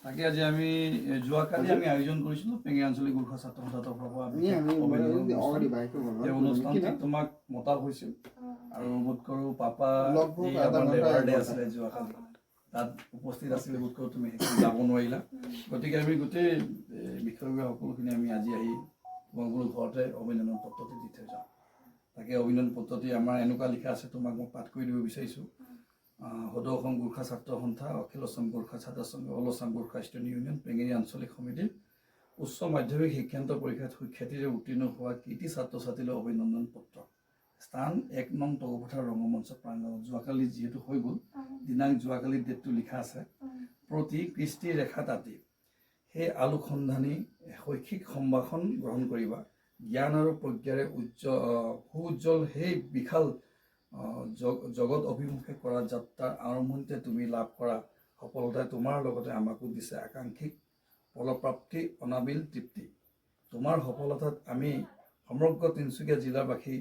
তাকে আজি আমি যোৱাকালি আমি আয়োজন কৰিছিলোঁ পেঙেৰি আঞ্চলিক গোৰ্খা ছাত্ৰ সন্থাৰ পৰা এই অনুষ্ঠানটিত তোমাক মতা হৈছিল আৰু বোধ কৰোঁ পাপা আমাৰ লেবাৰ ডে আছিলে যোৱাকালি তাত উপস্থিত আছিলে বোধ কৰোঁ তুমি যাব নোৱাৰিলা গতিকে আমি গোটেই বিষয়ববীয়া সকলোখিনি আমি আজি আহি তোমালোকৰ ঘৰতে অভিনন্দন পত্ৰটি দি থৈ যাওঁ তাকে অভিনন্দন পত্ৰটি আমাৰ এনেকুৱা লিখা আছে তোমাক মই পাঠ কৰি দিব বিচাৰিছোঁ সদৌ অসম গোৰ্খা ছাত্ৰ সন্থা অখিল অসম গোৰ্খা ছাত্ৰ সংঘ all Assam Gorkha student union Pengeri আঞ্চলিক সমিতিৰ উচ্চ মাধ্যমিক শিক্ষান্ত পৰীক্ষাত সুখ্যাতিৰে উত্তীৰ্ণ হোৱা কৃতি ছাত্ৰ ছাত্ৰীলৈ অভিনন্দন পত্ৰ স্থান 1 নং তগপথাৰ ৰংগমঞ্চ প্ৰাংগণত যোৱাকালি যিহেতু হৈ গ'ল দিনাংক যোৱাকালি ডেটটো লিখা আছে প্ৰতি কৃষ্টি ৰেখা তাঁতি সেই আলোকসন্ধানী শৈক্ষিক সম্ভাষণ গ্ৰহণ কৰিবা জ্ঞান আৰু প্ৰজ্ঞাৰে সুউজ্জ্বল সেই বিশাল জগত অভিমুখে কৰা যাত্ৰাৰ আৰম্ভণিতে তুমি লাভ কৰা সফলতাই তোমাৰ লগতে আমাকো দিছে আকাংক্ষিক ফলপ্ৰাপ্তি অনাবিল তৃপ্তি তোমাৰ সফলতাত আমি সমগ্ৰ তিনিচুকীয়া জিলাবাসী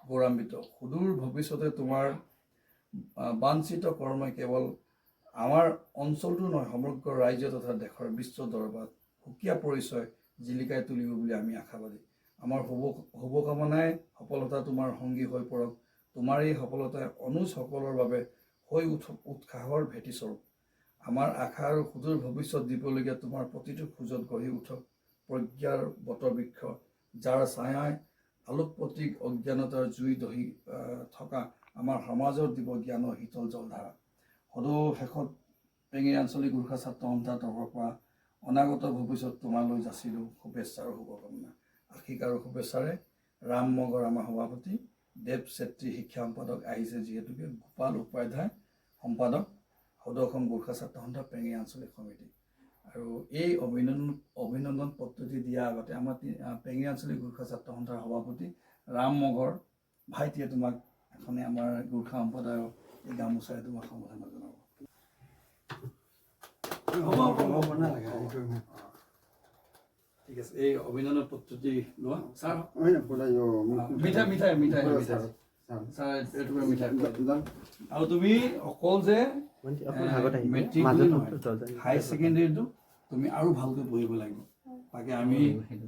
গৌৰৱান্বিত সুদূৰ ভৱিষ্যতে তোমাৰ বাঞ্ছিত কৰ্মই কেৱল আমাৰ অঞ্চলটো নহয় সমগ্ৰ ৰাজ্য তথা দেশৰ বিশ্ব দৰবাৰত সুকীয়া পৰিচয় জিলিকাই তুলিব বুলি আমি আশাবাদী আমাৰ শুভকামনাই সফলতা তোমাৰ সংগী হৈ পৰক তোমাৰ এই সফলতাই অনুজসকলৰ বাবে হৈ উঠক উৎসাহৰ ভেটিস্বৰূপ আমাৰ আশা আৰু সুদূৰ ভৱিষ্যত দিবলগীয়া তোমাৰ প্ৰতিটো খোজত গঢ়ি উঠক প্ৰজ্ঞাৰ বটবৃক্ষ যাৰ ছায়াই আলোক প্ৰতীক অজ্ঞানতাৰ জুই দহি থকা আমাৰ সমাজৰ দিব জ্ঞানৰ শীতল জলধাৰা সদৌ শেষত পেঙেৰি আঞ্চলিক গোৰ্খা ছাত্ৰ সন্থাৰ তৰফৰ পৰা অনাগত ভৱিষ্যত তোমালৈ যাচিলোঁ শুভেচ্ছা আৰু শুভকামনা আশীষ আৰু শুভেচ্ছাৰে ৰাম মগৰ আমাৰ সভাপতি দেৱ চেত্ৰী শিক্ষা সম্পাদক আহিছে যিহেতুকে গোপাল উপাধ্যায় সম্পাদক সদৌ অসম গোৰ্খা ছাত্ৰ সন্থা পেঙেৰি আঞ্চলিক সমিতি আৰু এই অভিনন্দন পত্ৰটি দিয়াৰ আগতে আমাৰ পেঙেৰি আঞ্চলিক গোৰ্খা ছাত্ৰ সন্থাৰ সভাপতি ৰাম মগৰ ভাইটিয়ে তোমাক এখনে আমাৰ গোৰ্খা সম্প্ৰদায়ৰ এই গামোচাৰে তোমাক সম্বোধনা জনাব ঠিক আছে এই অভিনন্দন পত্ৰটি লোৱা ছাৰ মিঠাই আৰু তুমি অকল যে মেট্ৰিক হাই ছেকেণ্ডেৰীটো তুমি আৰু ভালকৈ পঢ়িব লাগিব তাকে আমি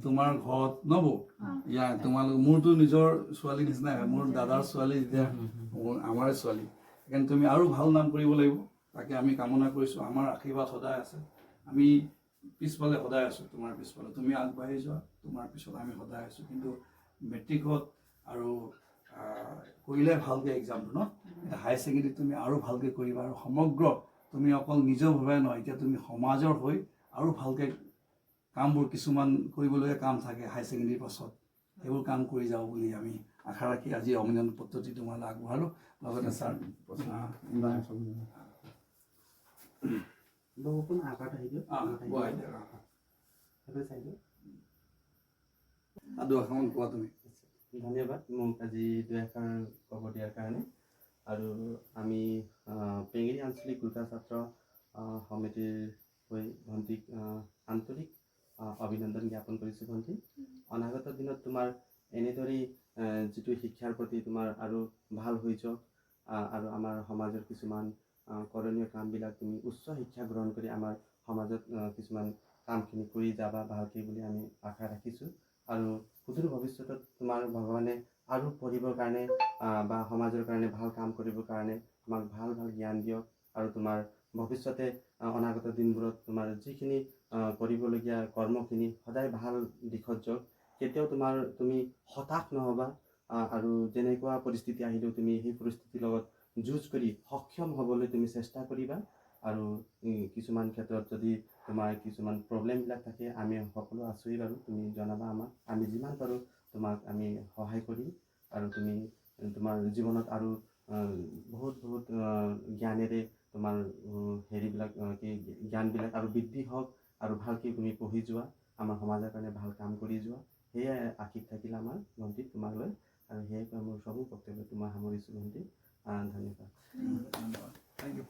তোমাৰ ঘৰত নব তোমালোক মোৰতো নিজৰ ছোৱালী নিচিনাই মোৰ দাদাৰ ছোৱালী যেতিয়া আমাৰ ছোৱালী সেইকাৰণে তুমি আৰু ভাল নাম কৰিব লাগিব তাকে আমি কামনা কৰিছোঁ আমাৰ আশীৰ্বাদ সদায় আছে আমি পিছফালে সদায় আছোঁ তোমাৰ পিছফালে তুমি আগবাঢ়ি যোৱা তোমাৰ পিছত আমি সদায় আছোঁ কিন্তু মেট্ৰিকত আৰু কৰিলে ভালকৈ এক্সামটো ন হাই ছেকেণ্ডেৰীত তুমি আৰু ভালকৈ কৰিবা আৰু সমগ্ৰ তুমি অকল নিজৰভাৱে নহয় এতিয়া তুমি সমাজৰ হৈ আৰু ভালকৈ কামবোৰ কিছুমান কৰিবলগীয়া কাম থাকে হাই ছেকেণ্ডেৰীৰ পাছত সেইবোৰ কাম কৰি যাব বুলি আমি আশা ৰাখি আজি অভিনন্দন পত্ৰটি তোমালৈ আগবঢ়ালোঁ লগতে ছাৰ কোৱা তুমি ধন্যবাদ মোক আজি দুআষাৰ ক'ব দিয়াৰ কাৰণে আৰু আমি পেঙেৰি আঞ্চলিক গোৰ্খা ছাত্ৰ সমিতিৰ হৈ ভণ্টিক আন্তৰিক অভিনন্দন জ্ঞাপন কৰিছোঁ ভণ্টি অনাগত দিনত তোমাৰ এনেদৰেই যিটো শিক্ষাৰ প্ৰতি তোমাৰ আৰু ভাল হৈ যাওক আৰু আমাৰ সমাজৰ কিছুমান কৰণীয় কামবিলাক তুমি উচ্চ শিক্ষা গ্ৰহণ কৰি আমাৰ সমাজত কিছুমান কামখিনি কৰি যাবা ভালকৈ বুলি আমি আশা ৰাখিছোঁ আৰু সুদূৰ ভৱিষ্যতত তোমাৰ ভগৱানে আৰু পঢ়িবৰ কাৰণে বা সমাজৰ কাৰণে ভাল কাম কৰিবৰ কাৰণে আমাক ভাল ভাল জ্ঞান দিয়ক আৰু তোমাৰ ভৱিষ্যতে অনাগত দিনবোৰত তোমাৰ যিখিনি কৰিবলগীয়া কৰ্মখিনি সদায় ভাল দিশত যাওক কেতিয়াও তুমি হতাশ নহ'বা আৰু যেনেকুৱা পৰিস্থিতি আহিলেও তুমি সেই পৰিস্থিতিৰ লগত যুঁজ কৰি সক্ষম হ'বলৈ তুমি চেষ্টা কৰিবা আৰু কিছুমান ক্ষেত্ৰত যদি তোমাৰ কিছুমান প্ৰব্লেমবিলাক থাকে আমি সকলো আছোঁই বাৰু তুমি জনাবা আমাক আমি যিমান পাৰোঁ তোমাক আমি সহায় কৰিম আৰু তুমি তোমাৰ জীৱনত আৰু বহুত জ্ঞানেৰে তোমাৰ হেৰিবিলাক কি জ্ঞানবিলাক আৰু বৃদ্ধি হওক আৰু ভালকৈ তুমি পঢ়ি যোৱা আমাৰ সমাজৰ কাৰণে ভাল কাম কৰি যোৱা সেয়াই আশীষ থাকিলে আমাৰ ভণ্টি তোমালৈ আৰু সেয়াই মোৰ চবো বক্তব্য তোমাৰ সামৰিছোঁ ভণ্টি ধন্যবাদ থেংক ইউ